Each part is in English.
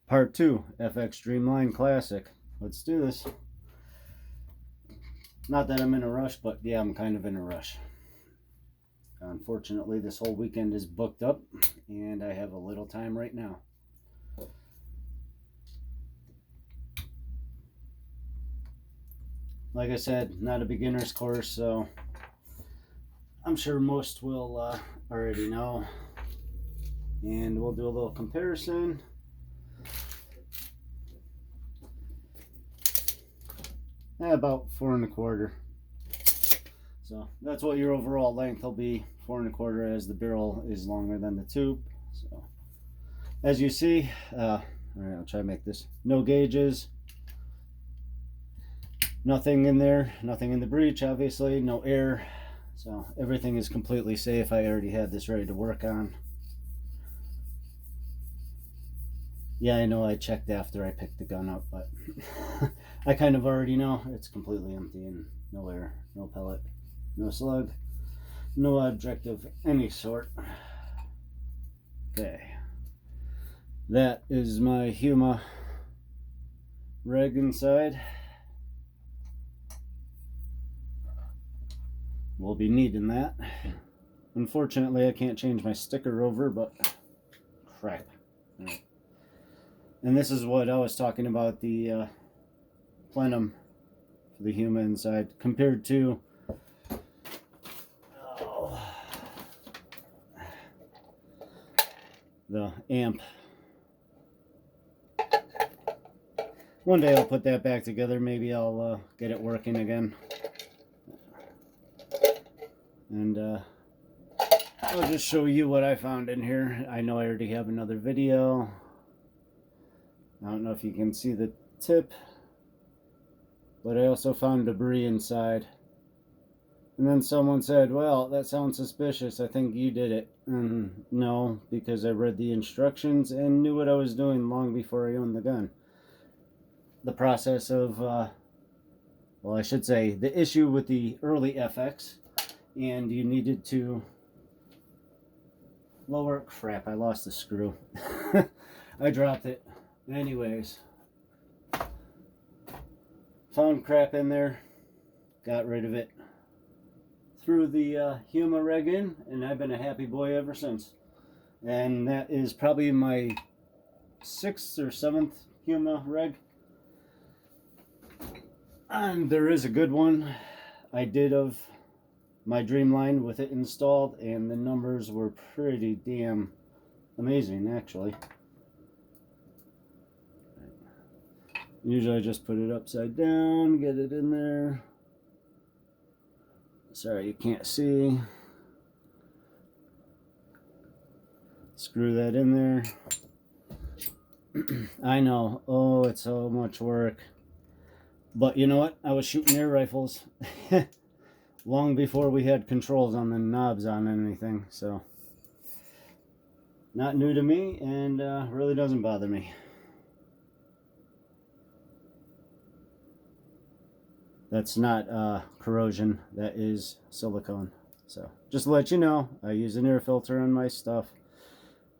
Part 2, FX Dreamline Classic. Let's do this. Not that I'm in a rush, but yeah, I'm kind of in a rush. Unfortunately, this whole weekend is booked up, and I have a little time right now. Like I said, not a beginner's course, so I'm sure most will already know. And we'll do a little comparison. About 4 1/4. So that's what your overall length will be, 4 1/4, as the barrel is longer than the tube. So as you see, all right, I'll try to make this. No gauges, nothing in there, nothing in the breech, obviously, no air. So everything is completely safe. I already had this ready to work on. Yeah, I know I checked after I picked the gun up, but I kind of already know it's completely empty and no air, no pellet, no slug, no object of any sort. Okay, that is my A.G.E reg inside. We'll be needing that. Unfortunately, I can't change my sticker over, but crap. All right. And this is what I was talking about, the plenum for the A.G.E inside compared to the amp. One day I'll put that back together. Maybe I'll get it working again. And I'll just show you what I found in here. I know I already have another video. I don't know if you can see the tip, but I also found debris inside. And then someone said, well, that sounds suspicious. I think you did it. And no, because I read the instructions and knew what I was doing long before I owned the gun. The process of, well, I should say, the issue with the early FX, and you needed to lower, crap, I lost the screw. I dropped it. Anyways, found crap in there, got rid of it, threw the A.G.E reg in, and I've been a happy boy ever since. And that is probably my 6th or 7th A.G.E reg. And there is a good one I did of my Dreamline with it installed, and the numbers were pretty damn amazing, actually. Usually I just put it upside down, get it in there. Sorry, you can't see. Screw that in there. I know, oh, it's so much work. But you know what? I was shooting air rifles long before we had controls on the knobs on anything, so not new to me, and really doesn't bother me. That's not corrosion, that is silicone. So just to let you know, I use an air filter on my stuff.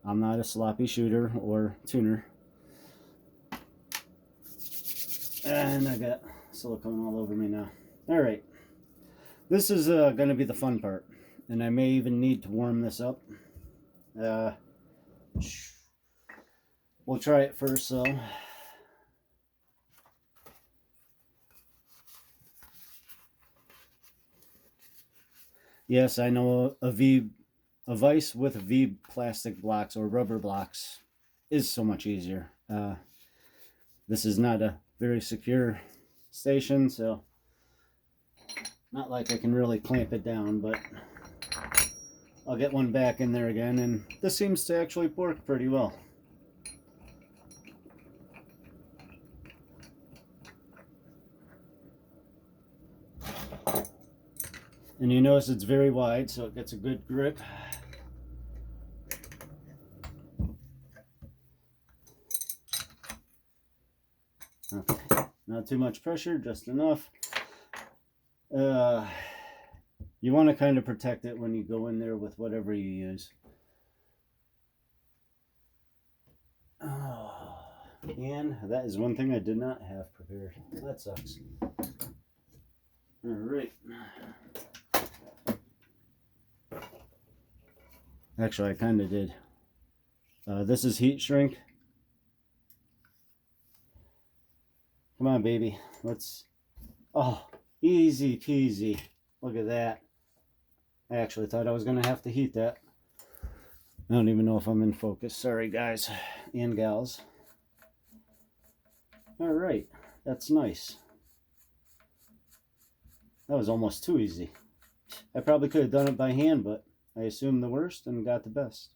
I'm not a sloppy shooter or tuner. And I got silicone all over me now. All right, this is going to be the fun part, and I may even need to warm this up. We'll try it first, so. Yes, I know a vise with V plastic blocks or rubber blocks is so much easier. This is not a very secure station, so not like I can really clamp it down, but I'll get one back in there again, and this seems to actually work pretty well. And you notice it's very wide, so it gets a good grip. Okay, not too much pressure, just enough. You want to kind of protect it when you go in there with whatever you use. Oh. And that is one thing I did not have prepared. That sucks. All right. Actually, I kind of did. This is heat shrink. Come on, baby. Let's... Oh, easy peasy. Look at that. I actually thought I was going to have to heat that. I don't even know if I'm in focus. Sorry, guys and gals. All right. That's nice. That was almost too easy. I probably could have done it by hand, but I assumed the worst and got the best.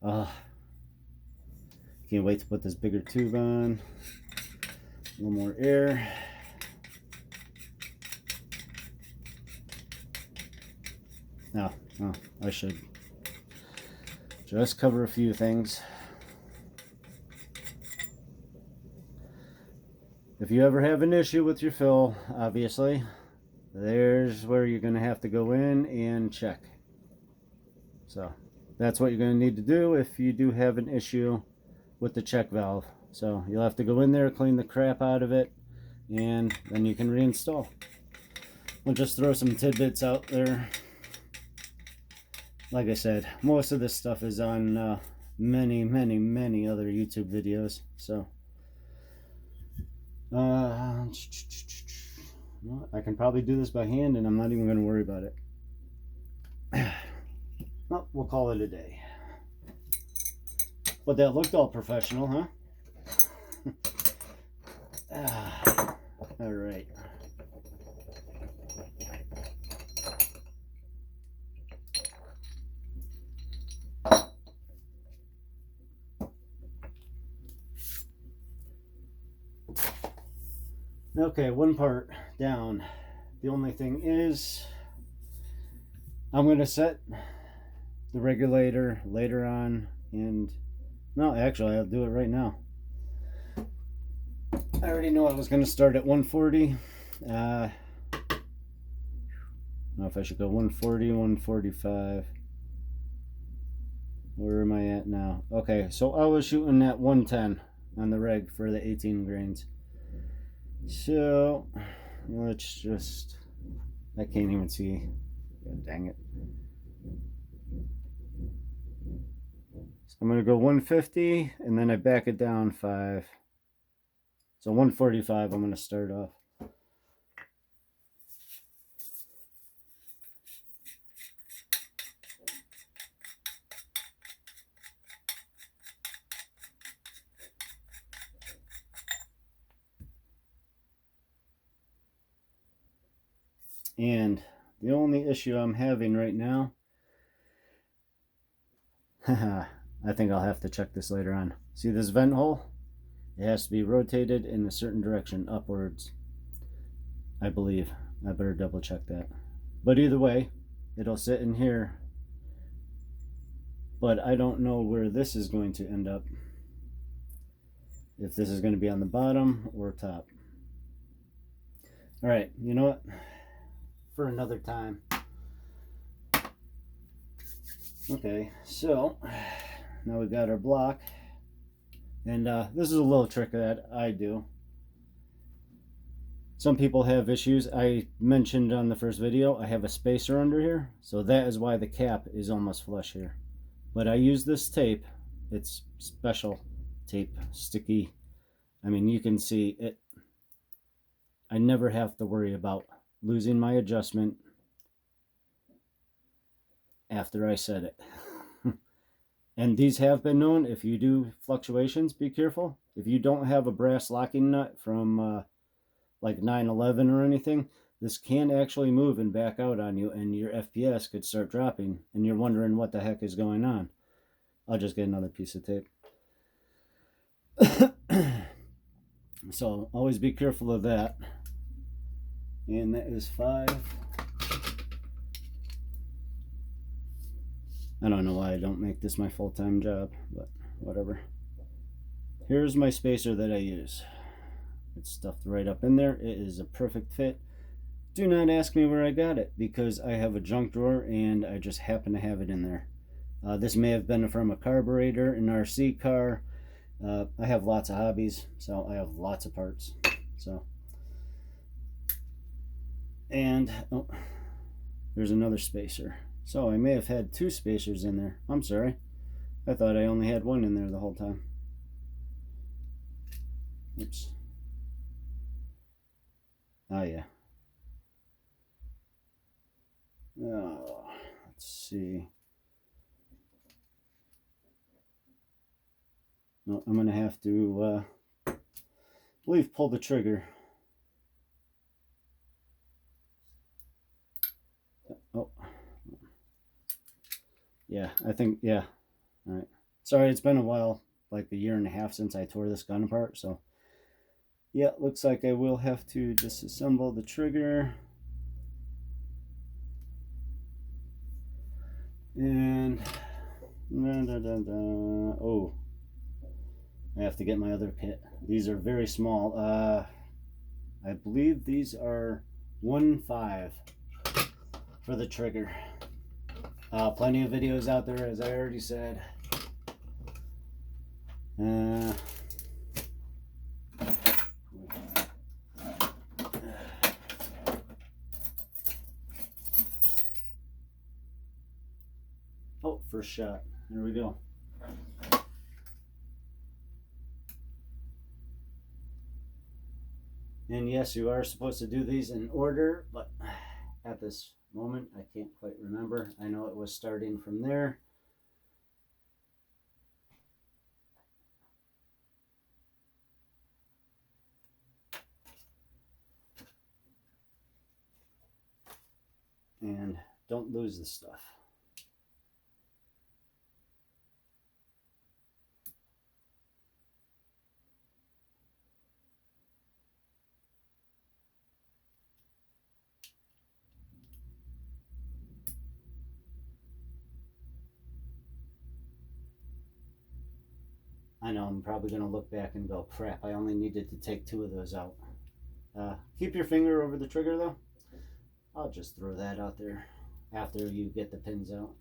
Can't wait to put this bigger tube on. A little more air. No, I should just cover a few things. If you ever have an issue with your fill, obviously, there's where you're going to have to go in and check. So that's what you're going to need to do if you do have an issue with the check valve. So you'll have to go in there, clean the crap out of it, and then you can reinstall. We'll just throw some tidbits out there. Like I said, most of this stuff is on many other YouTube videos. So well, I can probably do this by hand, and I'm not even going to worry about it. Well, we'll call it a day. But that looked all professional, huh? All right. Okay, one part down. The only thing is, I'm going to set the regulator later on, and no, actually, I'll do it right now. I already know I was going to start at 140. I don't know if I should go 140, 145. Where am I at now? Okay, so I was shooting at 110 on the reg for the 18 grains. So let's just... I can't even see. God dang it. So I'm going to go 150, and then I back it down 5. So 145 I'm going to start off. And the only issue I'm having right now, I think I'll have to check this later on. See this vent hole? It has to be rotated in a certain direction, upwards, I believe. I better double check that. But either way, it'll sit in here. But I don't know where this is going to end up. If this is going to be on the bottom or top. Alright, you know what? For another time. Okay, so now we've got our block. And this is a little trick that I do. Some people have issues. I mentioned on the first video, I have a spacer under here. So that is why the cap is almost flush here. But I use this tape. It's special tape, sticky. I mean, you can see it. I never have to worry about losing my adjustment after I set it. And these have been known. If you do fluctuations, be careful. If you don't have a brass locking nut from like 9/11 or anything, this can actually move and back out on you, and your FPS could start dropping, and you're wondering what the heck is going on. I'll just get another piece of tape. So always be careful of that. And that is 5. I don't know why I don't make this my full-time job, but whatever. Here's my spacer that I use. It's stuffed right up in there. It is a perfect fit. Do not ask me where I got it, because I have a junk drawer and I just happen to have it in there. This may have been from a carburetor, an RC car. I have lots of hobbies, so I have lots of parts. So, and oh, there's another spacer. So I may have had 2 spacers in there. I'm sorry. I thought I only had 1 in there the whole time. Oops. Oh yeah. Oh, let's see. No, I'm gonna have to, I believe, pull the trigger. Oh, yeah, I think, yeah. All right. Sorry, it's been a while, like a year and a half since I tore this gun apart, so yeah, looks like I will have to disassemble the trigger. And oh, I have to get my other kit. These are very small. I believe these are 1.5 for the trigger. Plenty of videos out there, as I already said. Oh, first shot. There we go. And yes, you are supposed to do these in order, but at this moment, I can't quite remember. I know it was starting from there. And don't lose the stuff. I know I'm probably going to look back and go, crap, I only needed to take 2 of those out. Keep your finger over the trigger though. I'll just throw that out there after you get the pins out.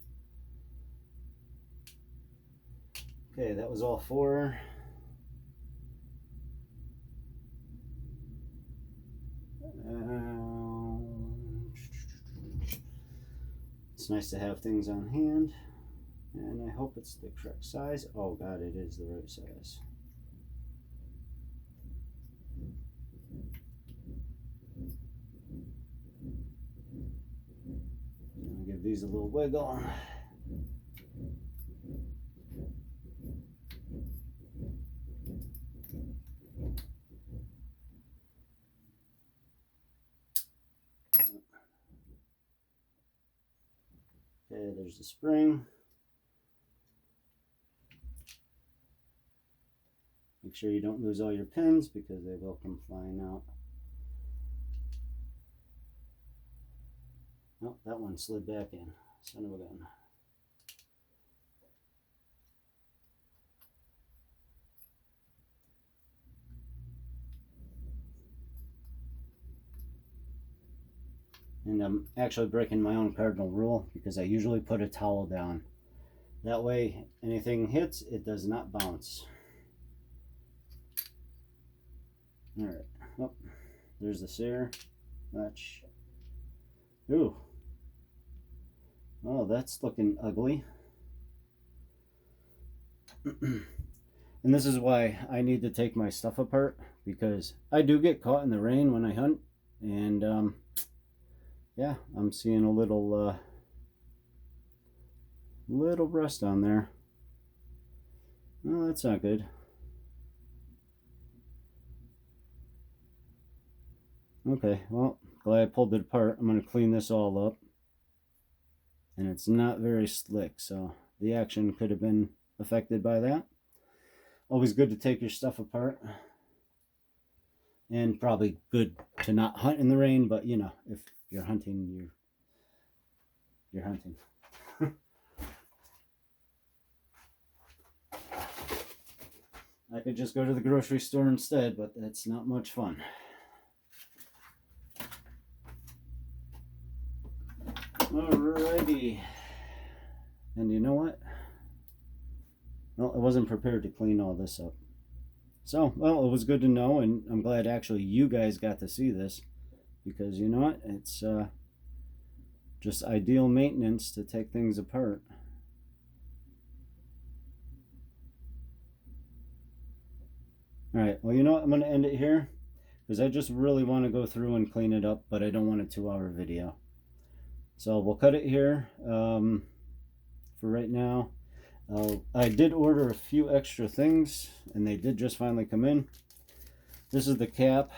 Okay, that was all 4. It's nice to have things on hand. And I hope it's the correct size. Oh God, it is the right size. I'm gonna give these a little wiggle. Okay, there's the spring. Make sure you don't lose all your pins because they will come flying out. Oh, that one slid back in. Son of a gun. And I'm actually breaking my own cardinal rule because I usually put a towel down. That way, anything hits, it does not bounce. All right. Oh, there's the sear. Match. Ooh. Oh, that's looking ugly. And this is why I need to take my stuff apart, because I do get caught in the rain when I hunt, and yeah, I'm seeing a little rust on there. Oh, that's not good. Okay, well, glad I pulled it apart. I'm going to clean this all up. And it's not very slick, so the action could have been affected by that. Always good to take your stuff apart. And probably good to not hunt in the rain, but you know, if you're hunting, you're hunting. I could just go to the grocery store instead, but that's not much fun. Alrighty. And you know what? Well, I wasn't prepared to clean all this up. So, well, it was good to know, and I'm glad actually you guys got to see this, because you know what? It's just ideal maintenance to take things apart. Alright, well, you know what? I'm going to end it here, because I just really want to go through and clean it up, but I don't want a 2-hour video. So we'll cut it here for right now. I did order a few extra things, and they did just finally come in. This is the cap.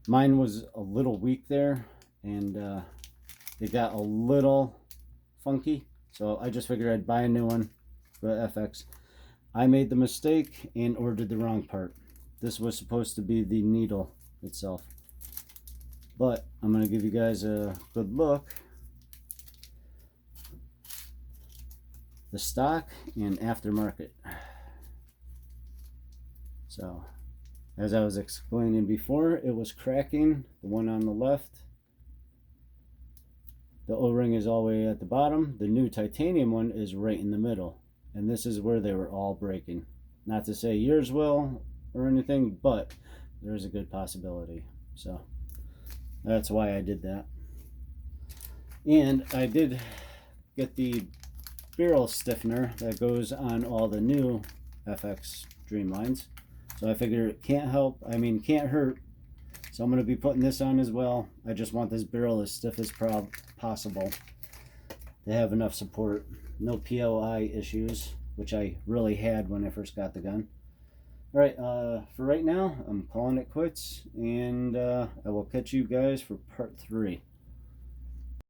Mine was a little weak there, and it got a little funky, so I just figured I'd buy a new one for FX. I made the mistake and ordered the wrong part. This was supposed to be the needle itself, but I'm going to give you guys a good look. The stock and aftermarket. So, as I was explaining before, it was cracking, the one on the left. The O-ring is all the way at the bottom. The new titanium one is right in the middle. And this is where they were all breaking. Not to say yours will or anything, but there's a good possibility. So that's why I did that. And I did get the barrel stiffener that goes on all the new FX Dreamlines. So I figure it can't hurt. So I'm going to be putting this on as well. I just want this barrel as stiff as possible to have enough support. No POI issues, which I really had when I first got the gun. Alright, for right now, I'm calling it quits, and I will catch you guys for part 3.